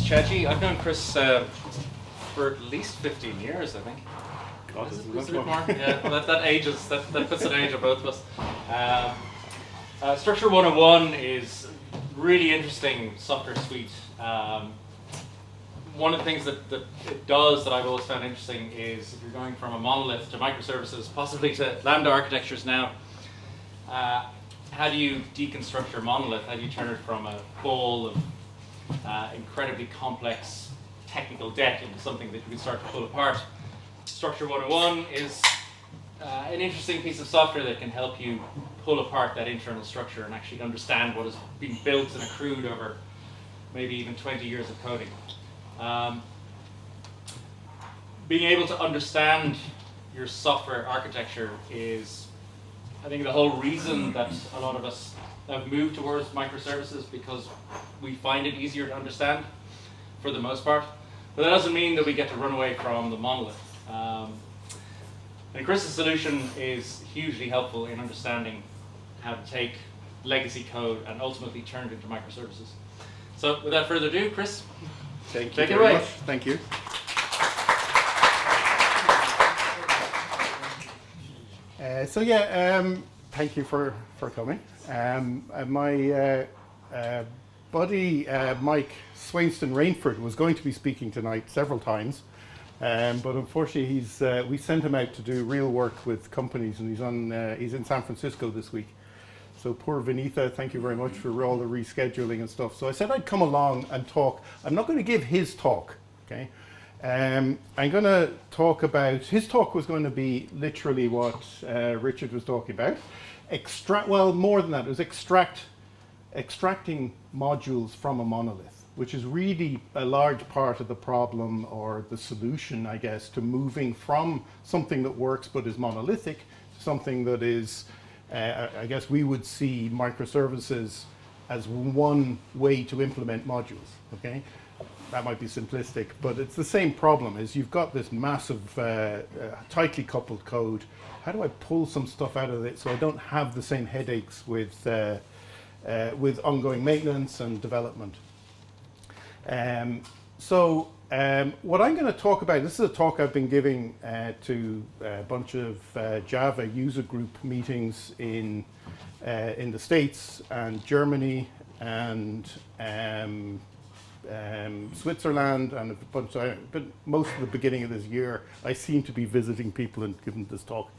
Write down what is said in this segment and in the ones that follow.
Chedgey. I've known Chris for at least 15 years, I think. God, Is it more? Yeah, well, that ages. That puts an age on both of us. Structure101 is really interesting software suite. One of the things that it does that I've always found interesting is if you're going from a monolith to microservices, possibly to Lambda architectures now, how do you deconstruct your monolith? How do you turn it from a ball of incredibly complex technical debt into something that you can start to pull apart? Structure101 is an interesting piece of software that can help you pull apart that internal structure and actually understand what has been built and accrued over maybe even 20 years of coding. Being able to understand your software architecture is, I think, the whole reason that a lot of us have moved towards microservices, because we find it easier to understand for the most part. But that doesn't mean that we get to run away from the monolith. And Chris's solution is hugely helpful in understanding how to take legacy code and ultimately turn it into microservices. So without further ado, Chris, take it very away. Much. Thank you. Thank you for coming. My buddy Mike Swainston Rainford was going to be speaking tonight several times, but unfortunately we sent him out to do real work with companies, and he's in San Francisco this week. So poor Vinitha, thank you very much for all the rescheduling and stuff. So I said I'd come along and talk. I'm not going to give his talk, okay? I'm going to talk about, his talk was going to be literally what Richard was talking about. Well, more than that, it was extracting modules from a monolith, which is really a large part of the problem, or the solution, I guess, to moving from something that works but is monolithic to something that is, I guess we would see microservices as one way to implement modules, okay? That might be simplistic, but it's the same problem. Is you've got this massive, tightly coupled code. How do I pull some stuff out of it so I don't have the same headaches with ongoing maintenance and development? What I'm going to talk about, this is a talk I've been giving to a bunch of Java user group meetings in the States and Germany and Switzerland, and a bunch but most of the beginning of this year I seem to be visiting people and giving this talk.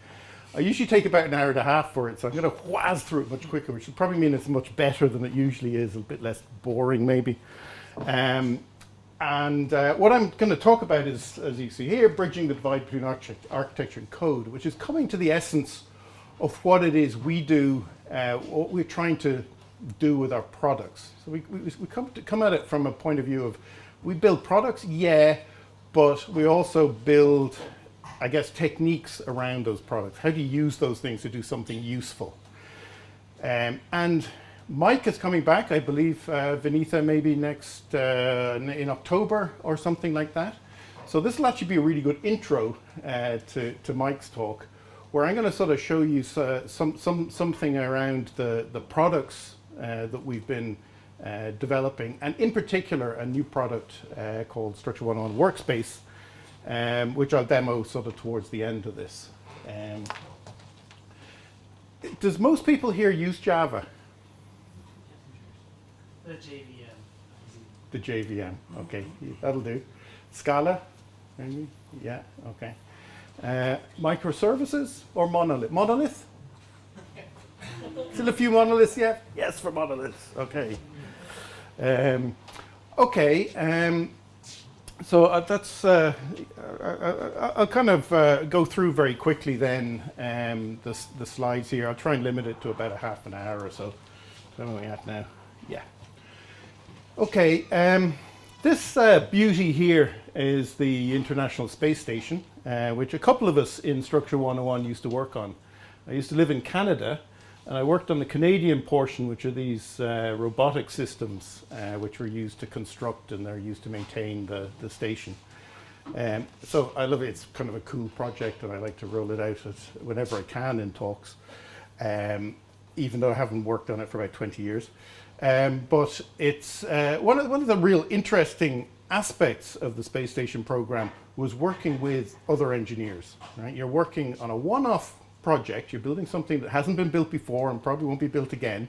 I usually take about an hour and a half for it, so I'm going to whiz through it much quicker, which will probably mean it's much better than it usually is, a bit less boring maybe. What I'm going to talk about is, as you see here, bridging the divide between architecture and code, which is coming to the essence of what it is we do, what we're trying to do with our products. So we come at it from a point of view of, we build products, yeah, but we also build, I guess, techniques around those products. How do you use those things to do something useful? And Mike is coming back, I believe, Vinitha, maybe next, in October or something like that. So this will actually be a really good intro to Mike's talk, where I'm going to sort of show you something around the products that we've been developing, and in particular a new product called Structure101 Workspace, which I'll demo sort of towards the end of this. Does most people here use Java? The JVM. The JVM, okay, that'll do. Scala, maybe? Yeah, okay. Microservices or monolith? Monolith? Still a few monoliths yet? Yes, for monoliths, okay. So that's, I'll kind of go through very quickly then the slides here. I'll try and limit it to about a half an hour or so. Where are we at now? Yeah. Okay, this beauty here is the International Space Station, which a couple of us in Structure101 used to work on. I used to live in Canada, and I worked on the Canadian portion, which are these robotic systems which were used to construct, and they're used to maintain the station. So I love it. It's kind of a cool project, and I like to roll it out whenever I can in talks, even though I haven't worked on it for about 20 years. But it's one of the real interesting aspects of the space station program was working with other engineers. Right? You're working on a one-off project. You're building something that hasn't been built before and probably won't be built again,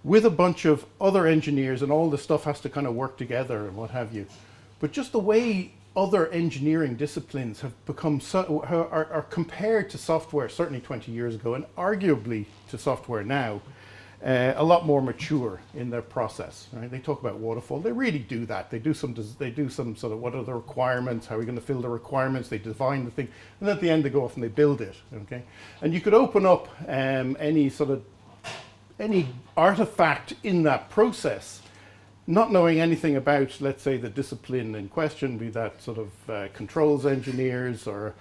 with a bunch of other engineers, and all the stuff has to kind of work together and what have you. But just the way other engineering disciplines have become are compared to software certainly 20 years ago, and arguably to software now, a lot more mature in their process. Right? They talk about waterfall. They really do that. They do some sort of what are the requirements, how are we going to fill the requirements, they define the thing, and at the end they go off and they build it. Okay? And you could open up any artifact in that process, not knowing anything about, let's say, the discipline in question, be that sort of controls engineers or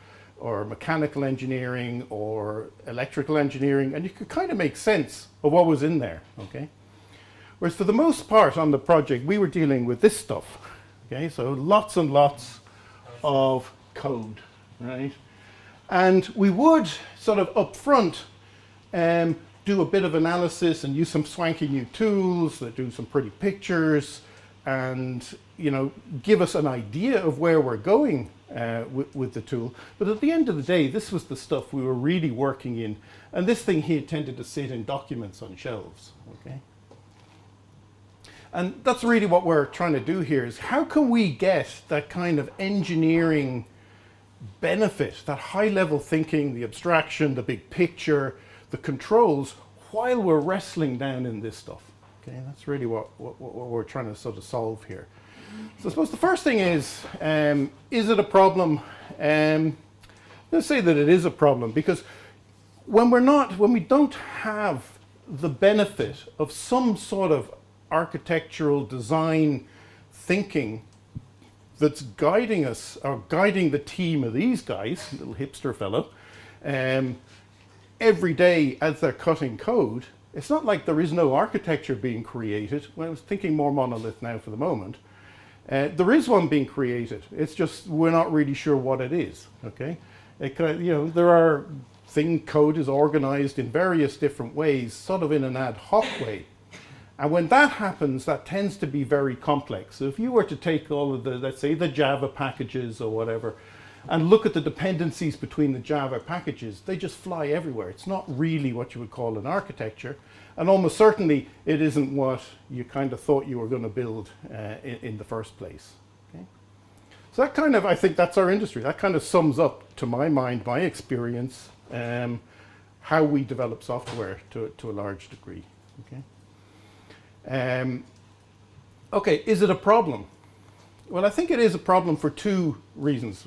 mechanical engineering or electrical engineering, and you could kind of make sense of what was in there, okay? Whereas for the most part on the project, we were dealing with this stuff, okay? So lots and lots of code, right? And we would sort of up front do a bit of analysis and use some swanky new tools that do some pretty pictures and, you know, give us an idea of where we're going with the tool. But at the end of the day, this was the stuff we were really working in. And this thing here tended to sit in documents on shelves, okay? And that's really what we're trying to do here, is how can we get that kind of engineering benefit, that high-level thinking, the abstraction, the big picture, the controls, while we're wrestling down in this stuff. Okay, that's really what we're trying to sort of solve here. So I suppose the first thing is it a problem? Let's say that it is a problem, because when we don't have the benefit of some sort of architectural design thinking that's guiding us, or guiding the team of these guys, little hipster fellow, every day as they're cutting code, it's not like there is no architecture being created. Well, I was thinking more monolith now for the moment. There is one being created. It's just we're not really sure what it is. Okay, there are code is organized in various different ways, sort of in an ad hoc way. And when that happens, that tends to be very complex. So if you were to take all of the, let's say, the Java packages or whatever, and look at the dependencies between the Java packages, they just fly everywhere. It's not really what you would call an architecture, and almost certainly it isn't what you kind of thought you were going to build in the first place. Okay? So that kind of, I think that's our industry. That kind of sums up, to my mind, my experience, how we develop software to a large degree. Okay? Okay, is it a problem? Well, I think it is a problem for two reasons.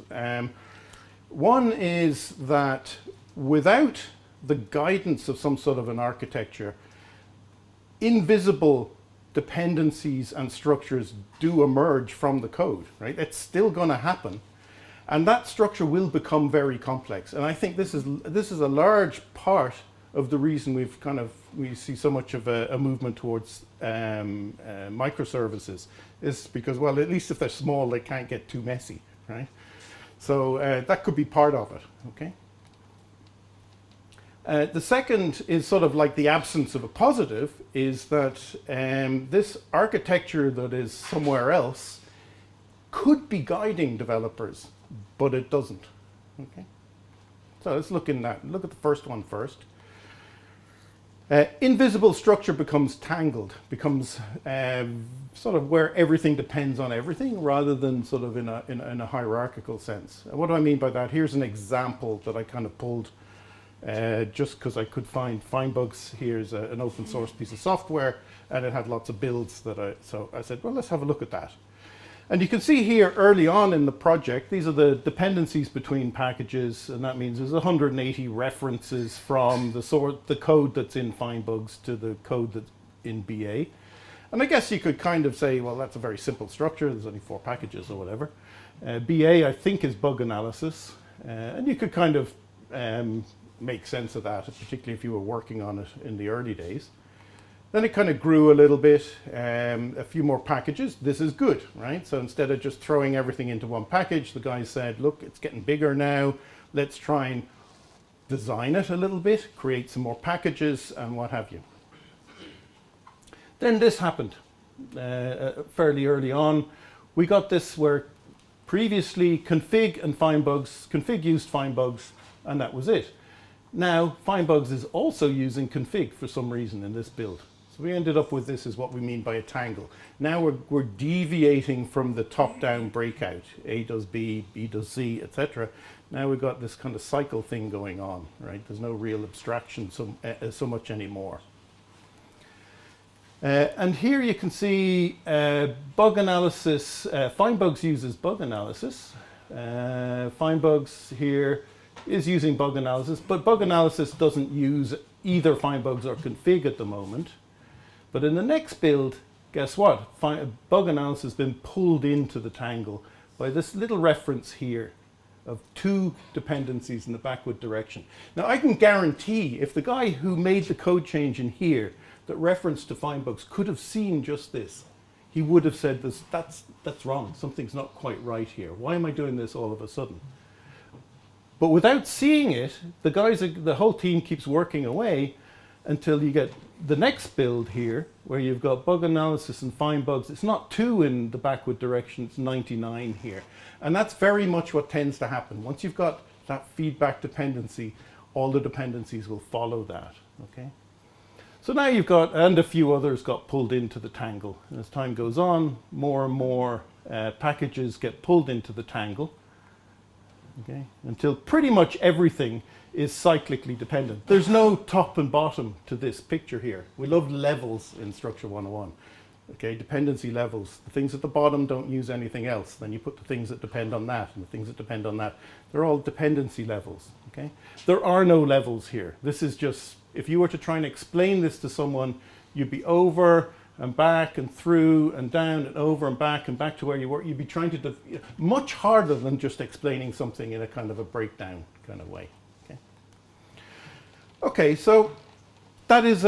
One is that without the guidance of some sort of an architecture, invisible dependencies and structures do emerge from the code, right? It's still going to happen. And that structure will become very complex. And I think this is a large part of the reason we see so much of a movement towards microservices, is because, well, at least if they're small, they can't get too messy, right? So that could be part of it, okay? The second is sort of like the absence of a positive, is that this architecture that is somewhere else could be guiding developers, but it doesn't, okay? So let's look at the first one first. Invisible structure becomes tangled, becomes sort of where everything depends on everything rather than sort of in a hierarchical sense. What do I mean by that? Here's an example that I kind of pulled just because I could find bugs. Here's an open source piece of software, and it had lots of builds so I said, well, let's have a look at that. And you can see here early on in the project, these are the dependencies between packages, and that means there's 180 references from the code that's in FindBugs to the code that's in BA. And I guess you could kind of say, well, that's a very simple structure. There's only 4 packages or whatever. BA, I think, is bug analysis. And you could kind of make sense of that, particularly if you were working on it in the early days. Then it kind of grew a little bit, a few more packages. This is good, right? So instead of just throwing everything into one package, the guys said, look, it's getting bigger now. Let's try and design it a little bit, create some more packages and what have you. Then this happened fairly early on. We got this where previously config and find bugs, config used find bugs, and that was it. Now find bugs is also using config for some reason in this build. So we ended up with this is what we mean by a tangle. Now we're deviating from the top-down breakout. A does B, B does C, etc. Now we've got this kind of cycle thing going on, right? There's no real abstraction so much anymore. And here you can see bug analysis. Find bugs uses bug analysis. Find bugs here is using bug analysis, but bug analysis doesn't use either find bugs or config at the moment. But in the next build, guess what? Bug analysis has been pulled into the tangle by this little reference here of two dependencies in the backward direction. Now I can guarantee if the guy who made the code change in here that reference to find bugs could have seen just this, he would have said this, that's wrong, something's not quite right here. Why am I doing this all of a sudden? But without seeing it, the whole team keeps working away until you get the next build here, where you've got bug analysis and find bugs. It's not 2 in the backward direction, it's 99 here. And that's very much what tends to happen. Once you've got that feedback dependency, all the dependencies will follow that, okay? So now you've got, and a few others got pulled into the tangle. And as time goes on, more and more packages get pulled into the tangle, okay? Until pretty much everything is cyclically dependent. There's no top and bottom to this picture here. We love levels in Structure 101. Okay, dependency levels. The things at the bottom don't use anything else. Then you put the things that depend on that and the things that depend on that. They're all dependency levels. Okay? There are no levels here. This is just, if you were to try and explain this to someone, you'd be over and back and through and down and over and back to where you were. You'd be trying to, much harder than just explaining something in a kind of a breakdown kind of way. Okay, so that is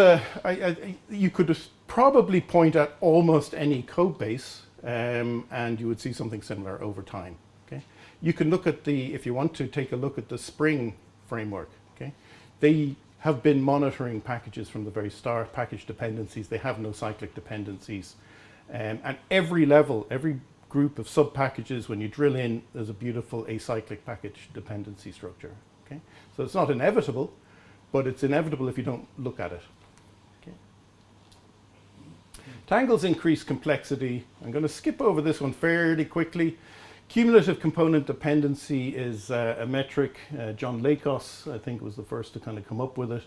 you could probably point at almost any code base and you would see something similar over time. Okay, you can look at if you want to take a look at the Spring framework. Okay, they have been monitoring packages from the very start, package dependencies. They have no cyclic dependencies. And every level, every group of sub-packages, when you drill in, there's a beautiful acyclic package dependency structure. Okay, so it's not inevitable, but it's inevitable if you don't look at it. Okay. Tangles increase complexity. I'm going to skip over this one fairly quickly. Cumulative component dependency is a metric. John Lakos, I think, was the first to kind of come up with it.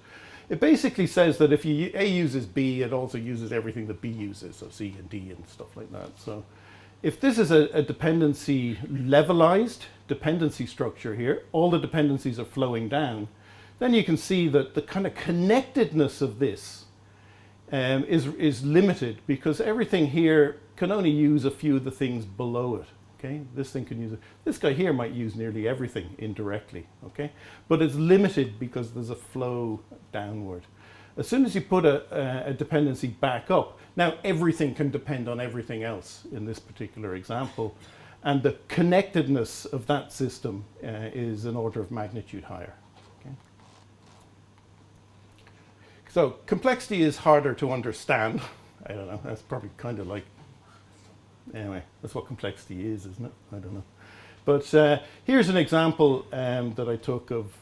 It basically says that if A uses B, it also uses everything that B uses, so C and D and stuff like that. So if this is a dependency levelized dependency structure here, all the dependencies are flowing down, then you can see that the kind of connectedness of this is limited because everything here can only use a few of the things below it. Okay, this thing can use it. This guy here might use nearly everything indirectly. Okay, but it's limited because there's a flow downward. As soon as you put a dependency back up, now everything can depend on everything else in this particular example, and the connectedness of that system is an order of magnitude higher. So complexity is harder to understand. I don't know, that's probably kind of like, anyway, that's what complexity is, isn't it? I don't know. But here's an example that I took of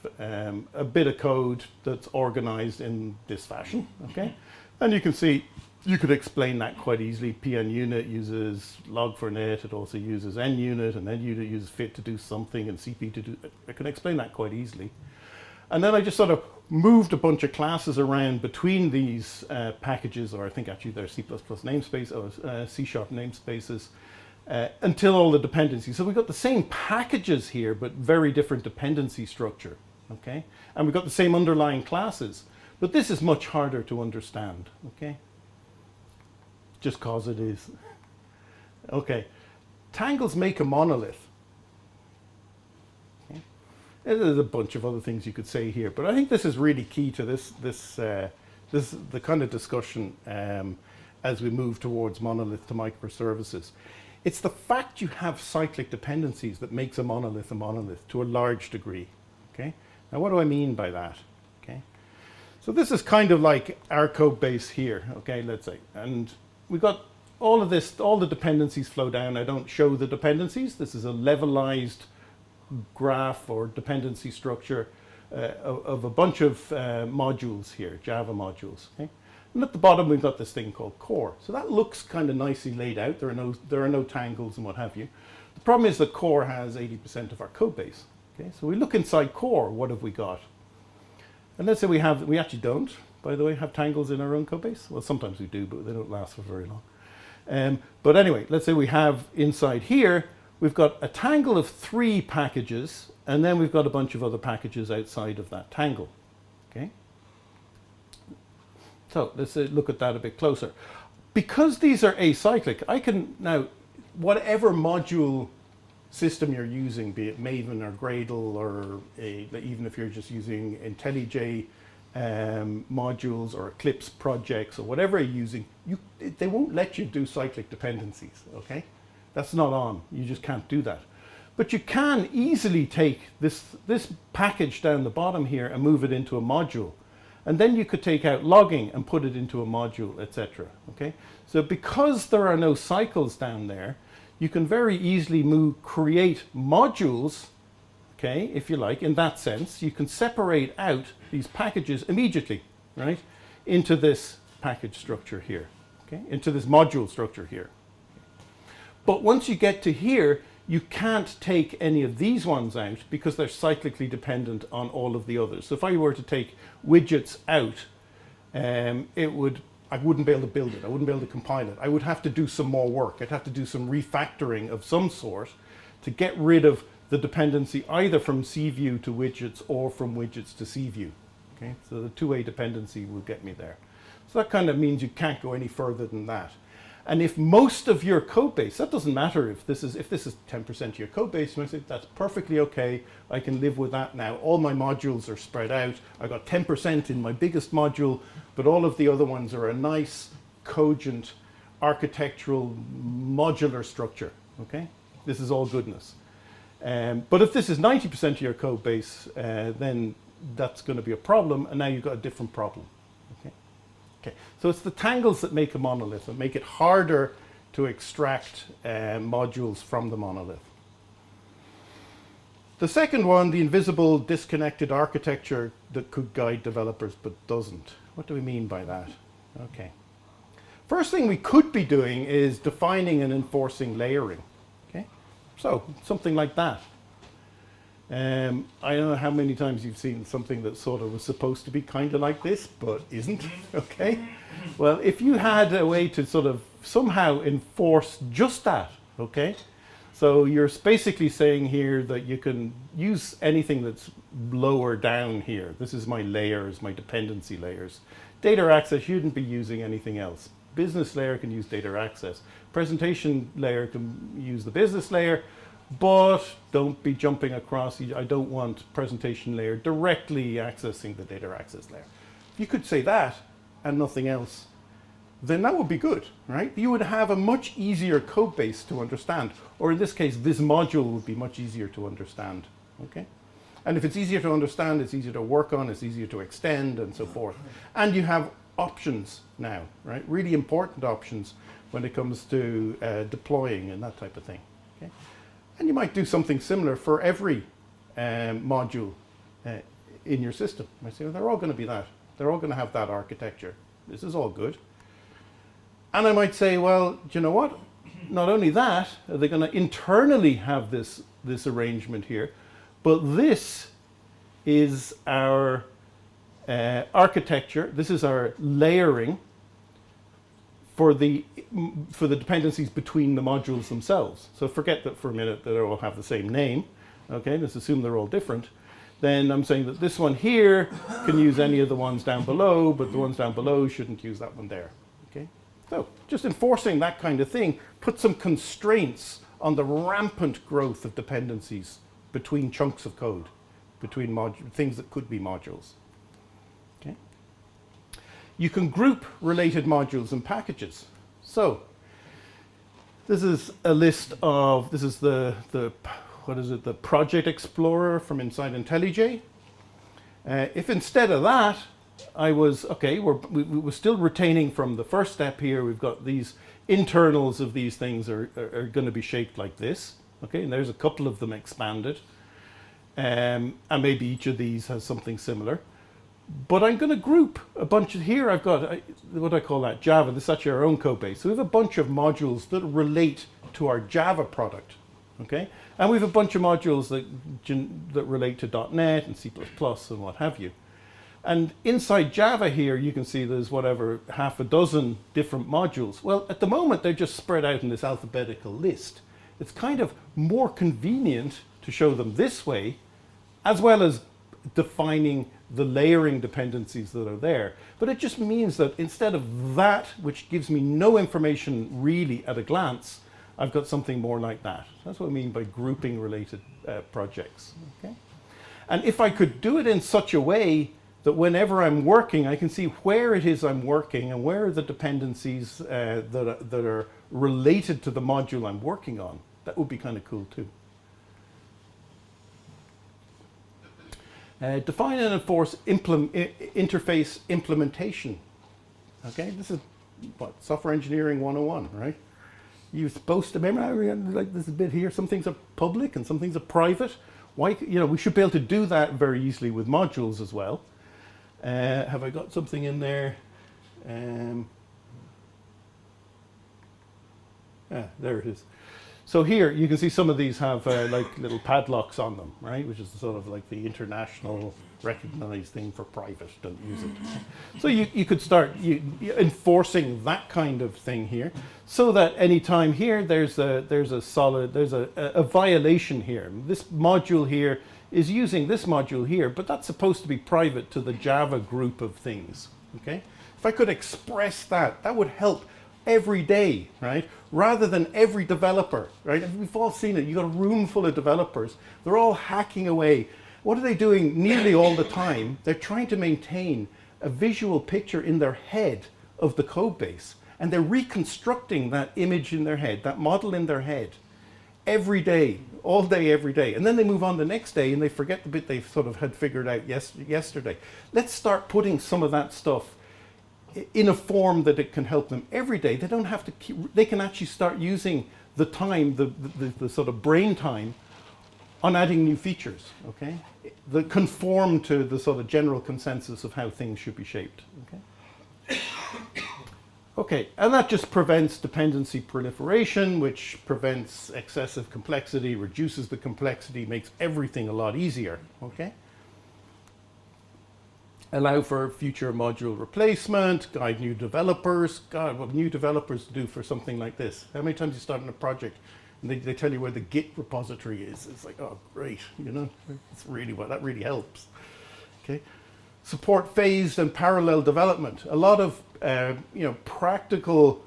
a bit of code that's organized in this fashion, okay? And you can see, you could explain that quite easily. PN unit uses log for net, it also uses N unit, and N unit uses fit to do something, and CP to do, I can explain that quite easily. And then I just sort of moved a bunch of classes around between these packages, or I think actually they're C++ namespace or C# namespaces, until all the dependencies. So we've got the same packages here, but very different dependency structure, okay? And we've got the same underlying classes, but this is much harder to understand, okay? Just cause it is. Okay, tangles make a monolith. There's a bunch of other things you could say here, but I think this is really key to the kind of discussion as we move towards monolith to microservices. It's the fact you have cyclic dependencies that makes a monolith to a large degree. Okay. Now, what do I mean by that? Okay. So this is kind of like our code base here, okay, let's say. And we got all of this, all the dependencies flow down. I don't show the dependencies. This is a levelized graph or dependency structure of a bunch of modules here, Java modules. Okay? And at the bottom, we've got this thing called core. So that looks kind of nicely laid out. There are no tangles and what have you. The problem is that core has 80% of our code base. Okay? So we look inside core, what have we got? And let's say we actually don't, by the way, have tangles in our own code base. Well, sometimes we do, but they don't last for very long. But anyway, let's say we have inside here, we've got a tangle of 3 packages, and then we've got a bunch of other packages outside of that tangle. Okay? So let's look at that a bit closer. Because these are acyclic, I can now, whatever module system you're using, be it Maven or Gradle, or even if you're just using IntelliJ modules or Eclipse projects or whatever you're using, they won't let you do cyclic dependencies, okay? That's not on. You just can't do that. But you can easily take this package down the bottom here and move it into a module. And then you could take out logging and put it into a module, etc. Okay? So because there are no cycles down there, you can very easily create modules, okay, if you like, in that sense. You can separate out these packages immediately, right, into this package structure here, okay, into this module structure here. But once you get to here, you can't take any of these ones out because they're cyclically dependent on all of the others. So if I were to take widgets out, I wouldn't be able to build it. I wouldn't be able to compile it. I would have to do some more work. I'd have to do some refactoring of some sort to get rid of the dependency either from CView to widgets or from widgets to CView. Okay? So the two-way dependency will get me there. So that kind of means you can't go any further than that. And if most of your code base, that doesn't matter if this is 10% of your code base, you might say that's perfectly okay. I can live with that now. All my modules are spread out. I got 10% in my biggest module, but all of the other ones are a nice, cogent, architectural, modular structure. Okay, this is all goodness. But if this is 90% of your code base, then that's going to be a problem, and now you've got a different problem. Okay, so it's the tangles that make a monolith, that make it harder to extract modules from the monolith. The second one, the invisible disconnected architecture that could guide developers but doesn't. What do we mean by that? Okay. First thing we could be doing is defining and enforcing layering. Okay, so something like that. I don't know how many times you've seen something that sort of was supposed to be kind of like this, but isn't, okay? Well, if you had a way to sort of somehow enforce just that, okay? So you're basically saying here that you can use anything that's lower down here. This is my layers, my dependency layers. Data access shouldn't be using anything else. Business layer can use data access. Presentation layer can use the business layer. But don't be jumping across. I don't want presentation layer directly accessing the data access layer. If you could say that and nothing else, then that would be good, right? You would have a much easier code base to understand. Or in this case, this module would be much easier to understand, okay? And if it's easier to understand, it's easier to work on, it's easier to extend and so forth. And you have options now, right? Really important options when it comes to deploying and that type of thing, okay? And you might do something similar for every module in your system. You might say, well, they're all going to be that. They're all going to have that architecture. This is all good. And I might say, well, do you know what? Not only that, are they going to internally have this arrangement here, but this is our architecture. This is our layering for the dependencies between the modules themselves. So forget that for a minute that they all have the same name. Okay, let's assume they're all different. Then I'm saying that this one here can use any of the ones down below, but the ones down below shouldn't use that one there. Okay, so just enforcing that kind of thing, put some constraints on the rampant growth of dependencies between chunks of code, between things that could be modules. Okay. You can group related modules and packages. So this is a list of, this is the Project Explorer from inside IntelliJ. If instead of that, I was, okay, we were still retaining from the first step here. We've got these internals of these things are going to be shaped like this. Okay, and there's a couple of them expanded. And maybe each of these has something similar. But I'm going to group a bunch of, here I've got, what do I call that? Java. This is actually our own code base. So we have a bunch of modules that relate to our Java product. Okay, and we have a bunch of modules that relate to .NET and C++ and what have you. And inside Java here, you can see there's whatever, half a dozen different modules. Well, at the moment, they're just spread out in this alphabetical list. It's kind of more convenient to show them this way, as well as defining the layering dependencies that are there. But it just means that instead of that, which gives me no information really at a glance, I've got something more like that. That's what I mean by grouping related projects. Okay? And if I could do it in such a way that whenever I'm working, I can see where it is I'm working and where are the dependencies that are related to the module I'm working on. That would be kind of cool too. Define and enforce interface implementation. Okay, this is what, software engineering 101, right? You're supposed to remember, like this bit here, some things are public and some things are private. Why, we should be able to do that very easily with modules as well. Have I got something in there? There it is. So here you can see some of these have like little padlocks on them, right? Which is sort of like the international recognized thing for private. Don't use it. So you could start enforcing that kind of thing here, so that any time here there's a violation here. This module here is using this module here, but that's supposed to be private to the Java group of things. Okay, if I could express that, that would help every day, right? Rather than every developer, right? We've all seen it. You've got a room full of developers. They're all hacking away. What are they doing nearly all the time? They're trying to maintain a visual picture in their head of the code base. And they're reconstructing that image in their head, that model in their head, every day, all day, every day. And then they move on the next day and they forget the bit they sort of had figured out yesterday. Let's start putting some of that stuff in a form that it can help them every day. They don't have to keep, they can actually start using the time, the sort of brain time on adding new features, okay? That conform to the sort of general consensus of how things should be shaped, okay? Okay, and that just prevents dependency proliferation, which prevents excessive complexity, reduces the complexity, makes everything a lot easier, okay? Allow for future module replacement, guide new developers. God, what new developers do for something like this. How many times you start on a project and they tell you where the Git repository is? It's like, oh, great, it's really that really helps. Okay, support phased and parallel development. A lot of practical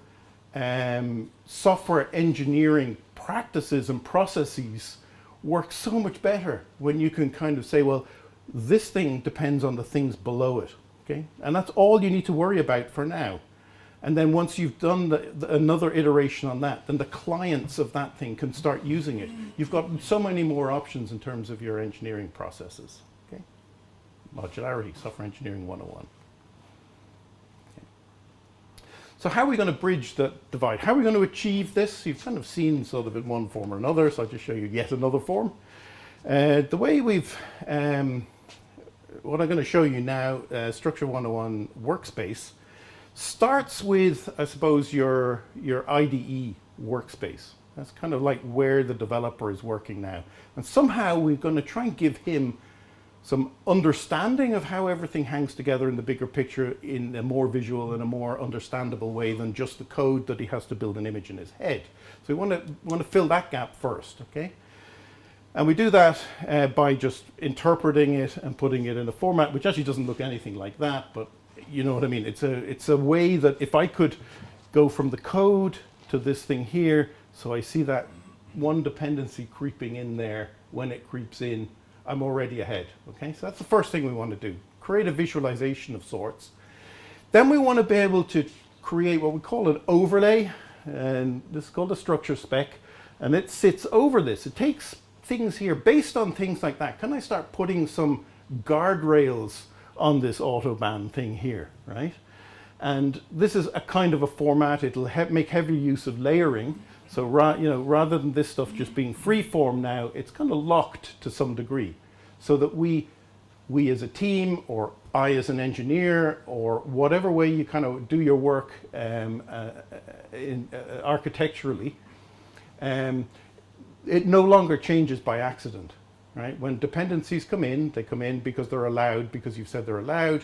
software engineering practices and processes work so much better when you can kind of say, well, this thing depends on the things below it, okay? And that's all you need to worry about for now. And then once you've done another iteration on that, then the clients of that thing can start using it. You've got so many more options in terms of your engineering processes, okay? Modularity, software engineering 101. Okay. So how are we going to bridge that divide? How are we going to achieve this? You've kind of seen sort of in one form or another, so I'll just show you yet another form. The way we've, what I'm going to show you now, Structure101 Workspace, starts with, I suppose, your IDE workspace. That's kind of like where the developer is working now. And somehow we're going to try and give him some understanding of how everything hangs together in the bigger picture in a more visual and a more understandable way than just the code that he has to build an image in his head. So we want to fill that gap first, okay? And we do that by just interpreting it and putting it in a format which actually doesn't look anything like that, but you know what I mean. It's a way that if I could go from the code to this thing here, so I see that one dependency creeping in there. When it creeps in, I'm already ahead. Okay, so that's the first thing we want to do. Create a visualization of sorts. Then we want to be able to create what we call an overlay, and this is called a structure spec, and it sits over this. It takes things here based on things like that. Can I start putting some guardrails on this autobahn thing here, right? And this is a kind of a format. It'll make heavy use of layering. So rather than this stuff just being free form now, it's kind of locked to some degree, so that we as a team, or I as an engineer, or whatever way you kind of do your work architecturally, it no longer changes by accident, right? When dependencies come in, they come in because they're allowed, because you've said they're allowed,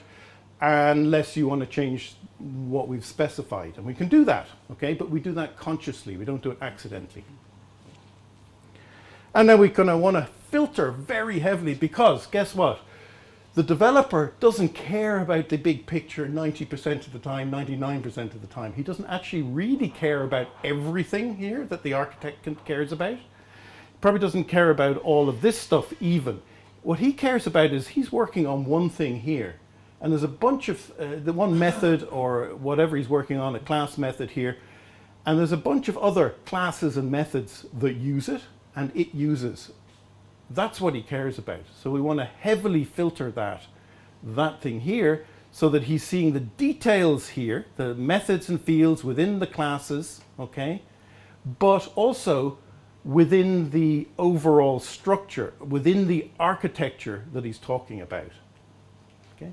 unless you want to change what we've specified. And we can do that, okay? But we do that consciously. We don't do it accidentally. And then we kind of want to filter very heavily, because guess what? The developer doesn't care about the big picture 90% of the time, 99% of the time. He doesn't actually really care about everything here that the architect cares about. Probably doesn't care about all of this stuff even. What he cares about is he's working on one thing here. And there's a bunch of, the one method or whatever he's working on, a class method here. And there's a bunch of other classes and methods that use it, and it uses. That's what he cares about. So we want to heavily filter that thing here, so that he's seeing the details here, the methods and fields within the classes, okay? But also within the overall structure, within the architecture that he's talking about, okay?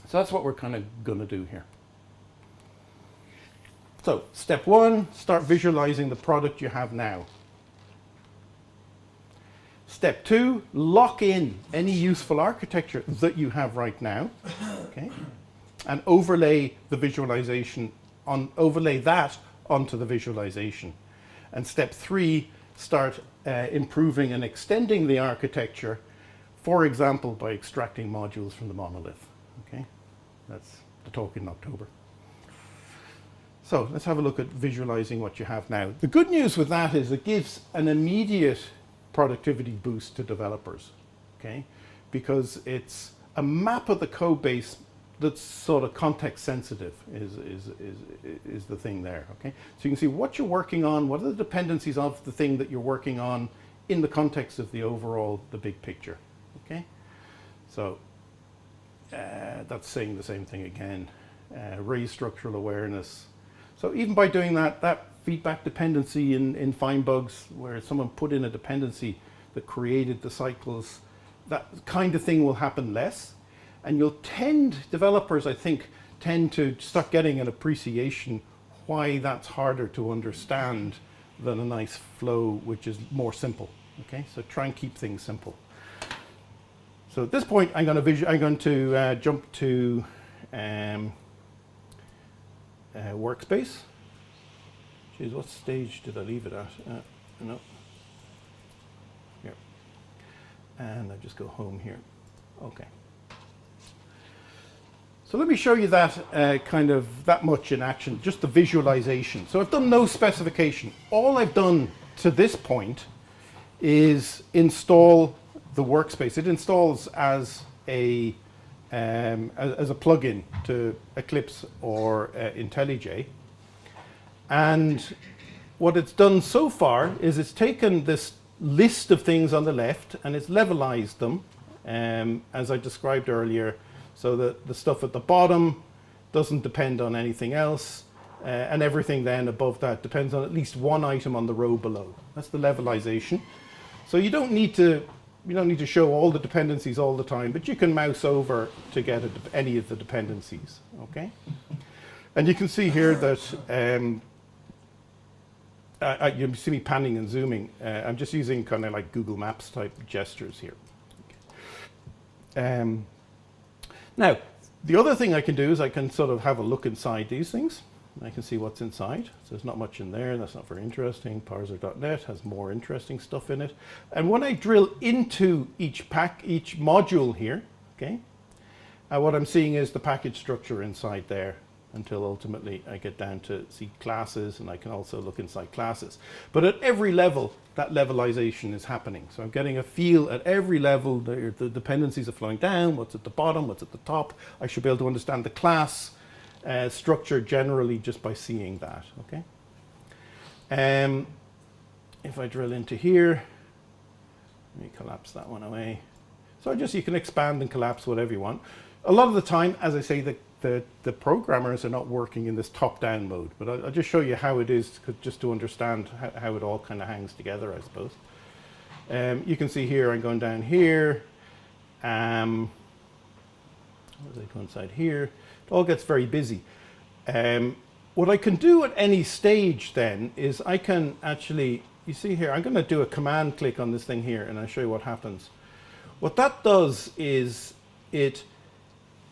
So that's what we're kind of going to do here. So step one, start visualizing the product you have now. Step two, lock in any useful architecture that you have right now, okay? And overlay the visualization overlay that onto the visualization. And step three, start improving and extending the architecture, for example, by extracting modules from the monolith, okay? That's the talk in October. So let's have a look at visualizing what you have now. The good news with that is it gives an immediate productivity boost to developers, okay? Because it's a map of the code base that's sort of context sensitive is the thing there, okay? So you can see what you're working on, what are the dependencies of the thing that you're working on in the context of the overall, the big picture, okay? So that's saying the same thing again. Raise structural awareness. So even by doing that feedback dependency in FindBugs, where someone put in a dependency that created the cycles, that kind of thing will happen less. And developers, I think, tend to start getting an appreciation why that's harder to understand than a nice flow, which is more simple, okay? So try and keep things simple. So at this point, I'm going to jump to Workspace. Geez, what stage did I leave it at? No. Here. And I just go home here. Okay. So let me show you that kind of that much in action, just the visualization. So I've done no specification. All I've done to this point is install the workspace. It installs as a plugin to Eclipse or IntelliJ. And what it's done so far is it's taken this list of things on the left and it's levelized them, as I described earlier, so that the stuff at the bottom doesn't depend on anything else, and everything then above that depends on at least one item on the row below. That's the levelization. So you don't need to show all the dependencies all the time, but you can mouse over to get any of the dependencies, okay? And you can see here that you see me panning and zooming. I'm just using kind of like Google Maps type gestures here. Okay. Now, the other thing I can do is I can sort of have a look inside these things. I can see what's inside. So there's not much in there. That's not very interesting. Parser.net has more interesting stuff in it. And when I drill into each module here, okay, what I'm seeing is the package structure inside there, until ultimately I get down to see classes, and I can also look inside classes. But at every level, that levelization is happening. So I'm getting a feel at every level. The dependencies are flowing down, what's at the bottom, what's at the top. I should be able to understand the class structure generally just by seeing that, okay? If I drill into here, let me collapse that one away. So you can expand and collapse whatever you want. A lot of the time, as I say, the programmers are not working in this top-down mode, but I'll just show you how it is, just to understand how it all kind of hangs together, I suppose. You can see here, I'm going down here. As I go inside here, it all gets very busy. What I can do at any stage then is I can actually, you see here, I'm going to do a command click on this thing here, and I'll show you what happens. What that does is it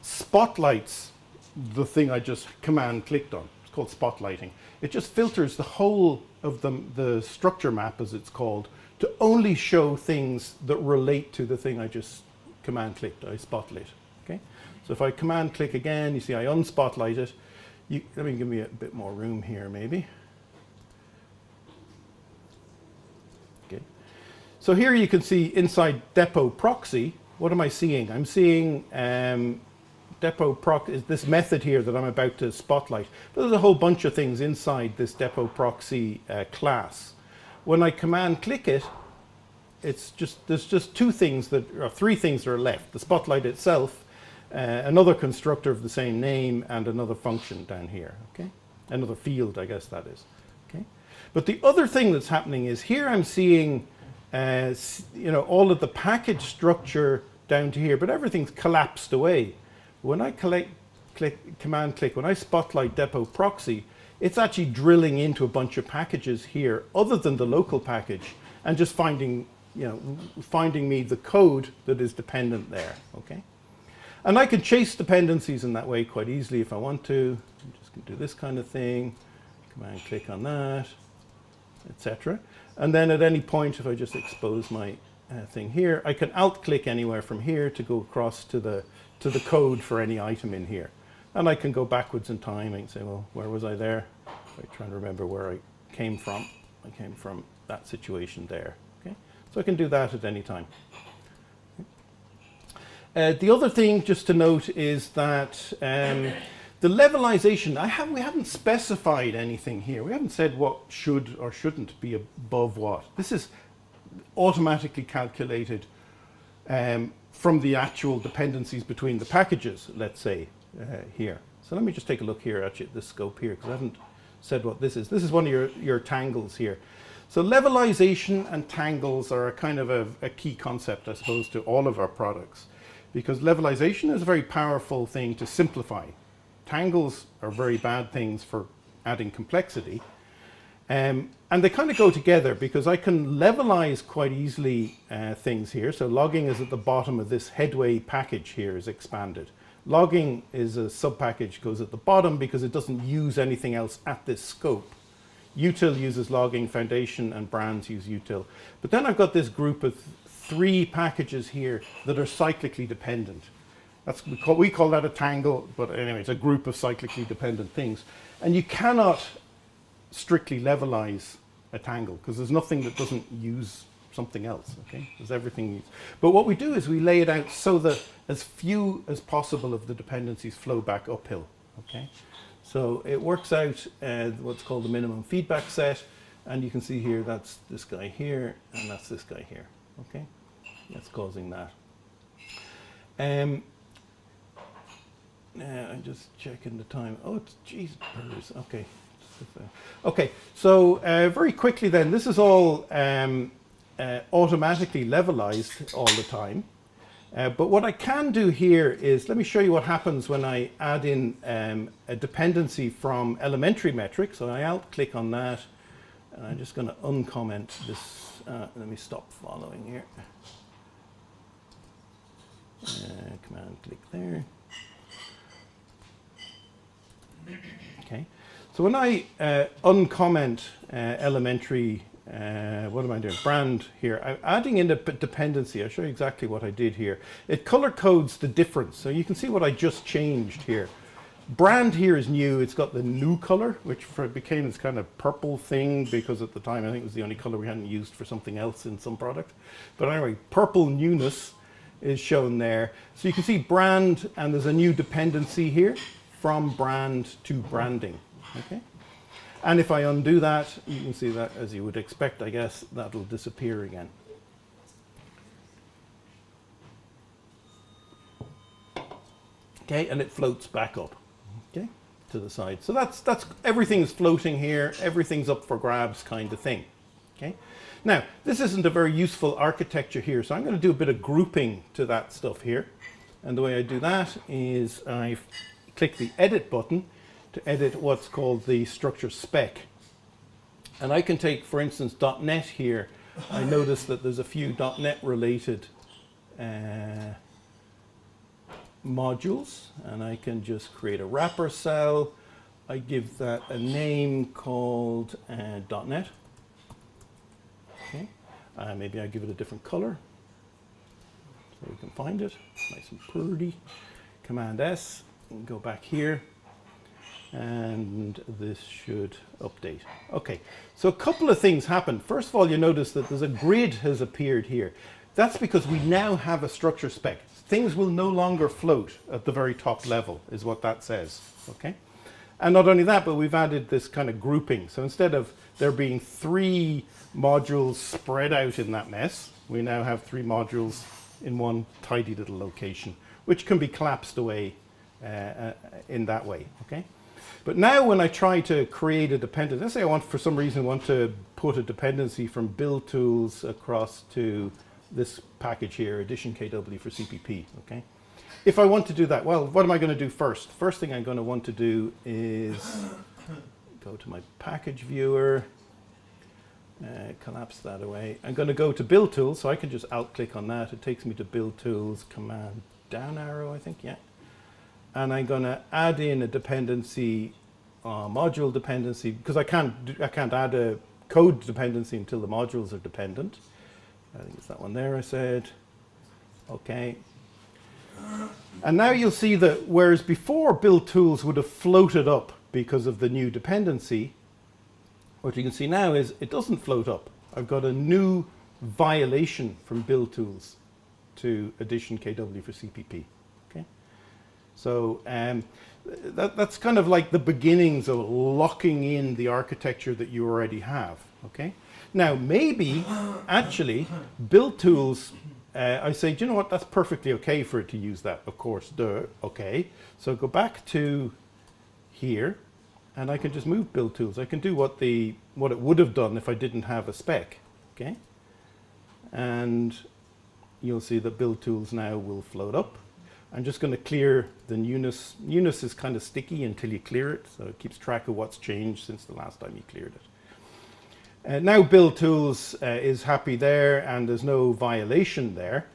spotlights the thing I just command clicked on. It's called spotlighting. It just filters the whole of the structure map, as it's called, to only show things that relate to the thing I just command clicked, I spotlight. Okay? So if I command click again, you see I unspotlight it. Let me give me a bit more room here, maybe. Okay. So here you can see inside depot proxy, what am I seeing? I'm seeing depot proc is this method here that I'm about to spotlight. But there's a whole bunch of things inside this depot proxy class. When I command click it, there's just three things that are left. The spotlight itself, another constructor of the same name, and another function down here. Okay, another field, I guess that is. Okay, but the other thing that's happening is here I'm seeing, all of the package structure down to here, but everything's collapsed away. When I command click, when I spotlight depot proxy, it's actually drilling into a bunch of packages here, other than the local package, and just finding me the code that is dependent there. Okay. And I can chase dependencies in that way quite easily if I want to. I'm just going to do this kind of thing, command click on that, etc. And then at any point, if I just expose my thing here, I can alt click anywhere from here to go across to the code for any item in here. And I can go backwards in time and say, well, where was I there? If I try to remember where I came from. I came from that situation there. Okay? So I can do that at any time. The other thing just to note is that the levelization, we haven't specified anything here. We haven't said what should or shouldn't be above what. This is automatically calculated from the actual dependencies between the packages, let's say, here. So let me just take a look here at this scope here, because I haven't said what this is. This is one of your tangles here. So levelization and tangles are a kind of a key concept, I suppose, to all of our products. Because levelization is a very powerful thing to simplify. Tangles are very bad things for adding complexity. And they kind of go together, because I can levelize quite easily things here. So logging is at the bottom of this headway package here is expanded. Logging is a sub-package, goes at the bottom because it doesn't use anything else at this scope. Util uses logging, foundation and brands use util. But then I've got this group of 3 packages here that are cyclically dependent. We call that a tangle, but anyway, it's a group of cyclically dependent things. And you cannot strictly levelize a tangle, because there's nothing that doesn't use something else, okay? There's everything. But what we do is we lay it out so that as few as possible of the dependencies flow back uphill, okay? So it works out what's called the minimum feedback set, and you can see here that's this guy here, and that's this guy here, okay? That's causing that. I'm just checking the time. Oh, it's geez, okay. Okay, so very quickly then, this is all automatically levelized all the time. But what I can do here is, let me show you what happens when I add in a dependency from elementary metric. So I alt-click on that, and I'm just going to uncomment this. Let me stop following here. Command click there. Okay. So when I uncomment elementary, what am I doing? Brand here. I'm adding in a dependency. I'll show you exactly what I did here. It color codes the difference. So you can see what I just changed here. Brand here is new. It's got the new color, which became this kind of purple thing, because at the time I think it was the only color we hadn't used for something else in some product. But anyway, purple newness is shown there. So you can see brand, and there's a new dependency here from brand to branding. Okay, and if I undo that, you can see that, as you would expect, I guess, that'll disappear again. Okay, and it floats back up, okay, to the side. So that's everything's floating here, everything's up for grabs kind of thing, okay. Now, this isn't a very useful architecture here, so I'm going to do a bit of grouping to that stuff here. And the way I do that is I click the edit button to edit what's called the structure spec. And I can take, for instance, .NET here. I notice that there's a few .NET related modules, and I can just create a wrapper cell. I give that a name called .NET. Okay. Maybe I give it a different color so we can find it. Nice and pretty. Command S, and go back here, and this should update. Okay, so a couple of things happen. First of all, you notice that there's a grid has appeared here. That's because we now have a structure spec. Things will no longer float at the very top level, is what that says, okay? And not only that, but we've added this kind of grouping. So instead of there being 3 modules spread out in that mess, we now have 3 modules in one tidy little location, which can be collapsed away in that way, okay? But now when I try to create a dependency, let's say I for some reason want to put a dependency from build tools across to this package here, addition KW for CPP, okay? If I want to do that, well, what am I going to do first? First thing I'm going to want to do is go to my package viewer, collapse that away. I'm going to go to build tools, so I can just alt click on that. It takes me to build tools, command down arrow, I think, yeah. And I'm going to add in a dependency, module dependency, because I can't add a code dependency until the modules are dependent. I think it's that one there I said. Okay. And now you'll see that whereas before build tools would have floated up because of the new dependency, what you can see now is it doesn't float up. I've got a new violation from build tools to addition KW for CPP. Okay. So that's kind of like the beginnings of locking in the architecture that you already have. Okay. Now, maybe, actually, build tools, I say, do you know what, that's perfectly okay for it to use that, of course, okay. So go back to here, and I can just move build tools. I can do what it would have done if I didn't have a spec, okay? And you'll see that build tools now will float up. I'm just going to clear the newness. Newness is kind of sticky until you clear it, so it keeps track of what's changed since the last time you cleared it. Now build tools is happy there, and there's no violation there.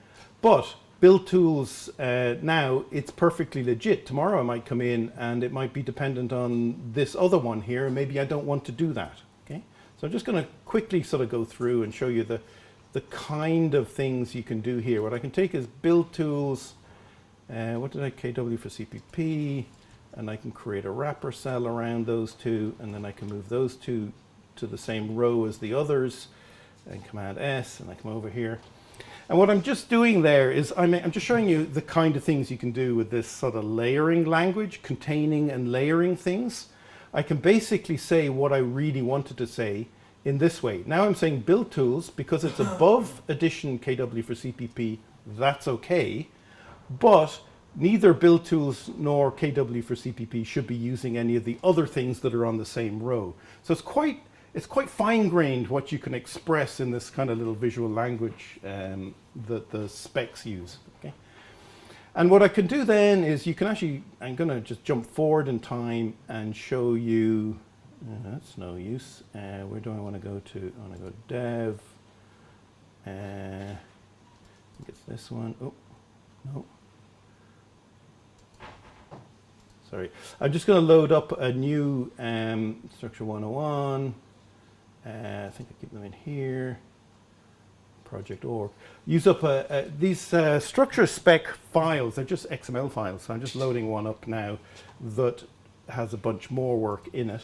But build tools now, it's perfectly legit. Tomorrow I might come in and it might be dependent on this other one here, and maybe I don't want to do that. Okay, so I'm just going to quickly sort of go through and show you the kind of things you can do here. What I can take is build tools. What did I KW for CPP? And I can create a wrapper cell around those two, and then I can move those two to the same row as the others, and command S, and I come over here. And what I'm just doing there is I'm just showing you the kind of things you can do with this sort of layering language, containing and layering things. I can basically say what I really wanted to say in this way. Now I'm saying build tools, because it's above addition KW for CPP, that's okay, but neither build tools nor KW for CPP should be using any of the other things that are on the same row. So it's quite fine-grained what you can express in this kind of little visual language that the specs use. Okay? And what I can do then is you can actually, I'm going to just jump forward in time and show you, that's no use. Where do I want to go to? I want to go to dev. I think it's this one. Oh, no. Sorry. I'm just going to load up a new Structure101. I think I keep them in here. Project org. Use up these structure spec files. They're just XML files. So I'm just loading one up now that has a bunch more work in it.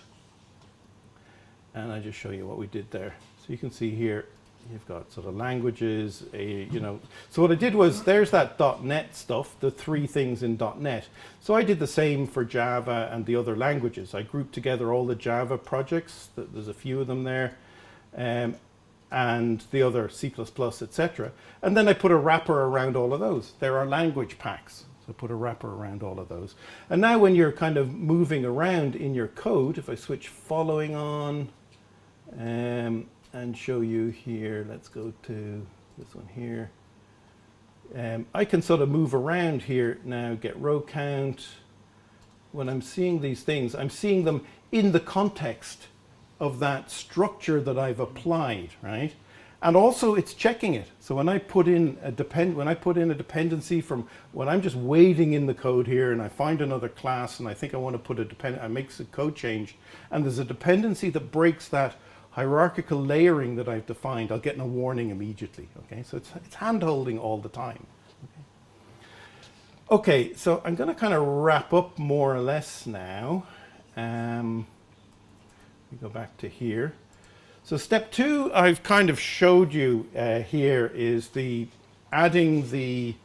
And I just show you what we did there. So you can see here, you've got sort of languages, So what I did was, there's that .NET stuff, the 3 things in .NET. So I did the same for Java and the other languages. I grouped together all the Java projects, there's a few of them there, and the other C++, etc. And then I put a wrapper around all of those. There are language packs. So put a wrapper around all of those. And now when you're kind of moving around in your code, if I switch following on and show you here, let's go to this one here. I can sort of move around here now, get row count. When I'm seeing these things, I'm seeing them in the context of that structure that I've applied, right? And also it's checking it. So when I put in a dependency from when I'm just waiting in the code here and I find another class and I think I want to put I make a code change and there's a dependency that breaks that hierarchical layering that I've defined, I'll get a warning immediately, okay? So it's hand-holding all the time. Okay, so I'm going to kind of wrap up more or less now. We go back to here. So step 2, I've kind of showed you here is adding the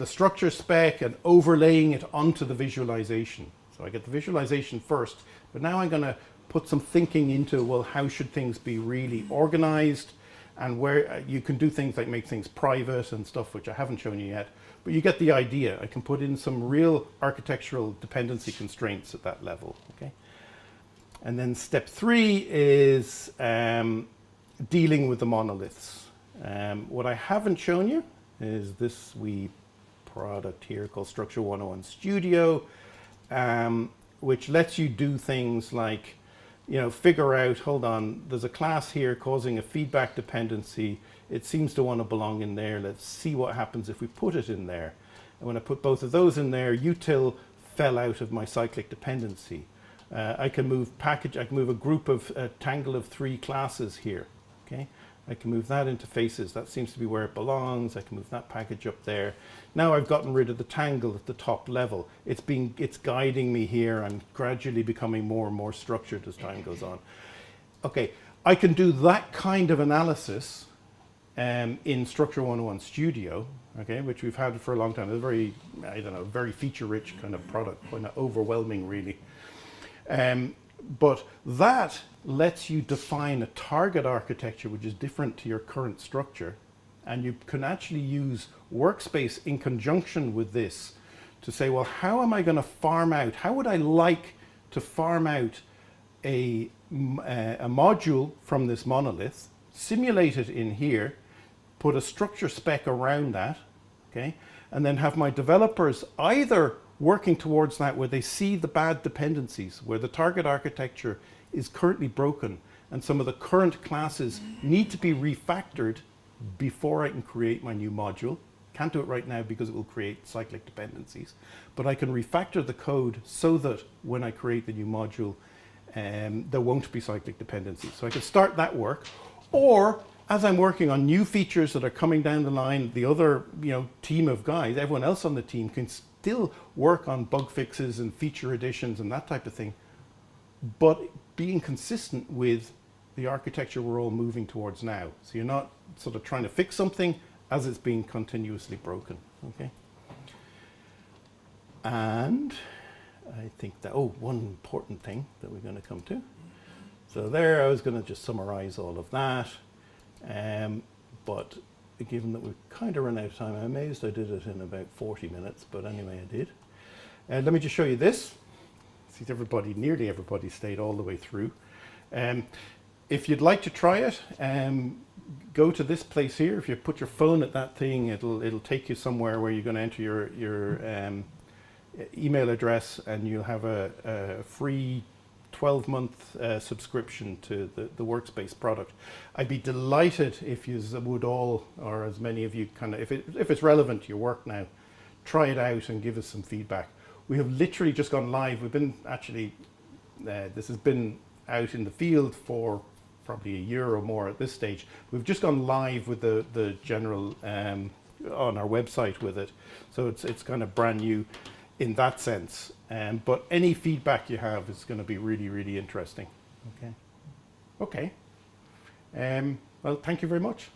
structure spec and overlaying it onto the visualization. So I get the visualization first, but now I'm going to put some thinking into, well, how should things be really organized, and where you can do things like make things private and stuff, which I haven't shown you yet, but you get the idea. I can put in some real architectural dependency constraints at that level, okay? And then step 3 is dealing with the monoliths. What I haven't shown you is this wee product here called Structure101 Studio, which lets you do things like, figure out, hold on, there's a class here causing a feedback dependency. It seems to want to belong in there. Let's see what happens if we put it in there. And when I put both of those in there, util fell out of my cyclic dependency. I can move a group of tangle of 3 classes here, okay? I can move that into faces. That seems to be where it belongs. I can move that package up there. Now I've gotten rid of the tangle at the top level. It's guiding me here. I'm gradually becoming more and more structured as time goes on. Okay, I can do that kind of analysis in Structure101 Studio, okay, which we've had for a long time. It's a very feature-rich kind of product, kind of overwhelming, really. But that lets you define a target architecture which is different to your current structure, and you can actually use Workspace in conjunction with this to say, well, how am I going to farm out? How would I like to farm out a module from this monolith, simulate it in here, put a structure spec around that, okay, and then have my developers either working towards that where they see the bad dependencies, where the target architecture is currently broken and some of the current classes need to be refactored before I can create my new module. Can't do it right now because it will create cyclic dependencies, but I can refactor the code so that when I create the new module, there won't be cyclic dependencies. So I can start that work, or as I'm working on new features that are coming down the line, the other team of guys, everyone else on the team can still work on bug fixes and feature additions and that type of thing, but being consistent with the architecture we're all moving towards now. So you're not sort of trying to fix something as it's being continuously broken, okay? And I think that, one important thing that we're going to come to. So there, I was going to just summarize all of that. But given that we've kind of run out of time, I'm amazed I did it in about 40 minutes, but anyway, I did. Let me just show you this. See, nearly everybody stayed all the way through. If you'd like to try it, go to this place here. If you put your phone at that thing, it'll take you somewhere where you're going to enter your email address, and you'll have a free 12-month subscription to the Workspace product. I'd be delighted if you would all, or as many of you if it's relevant to your work now, try it out and give us some feedback. We have literally just gone live. We've been actually, this has been out in the field for probably a year or more at this stage. We've just gone live with the general, on our website with it. So it's kind of brand new in that sense. But any feedback you have is going to be really, really interesting. Okay. Well, thank you very much.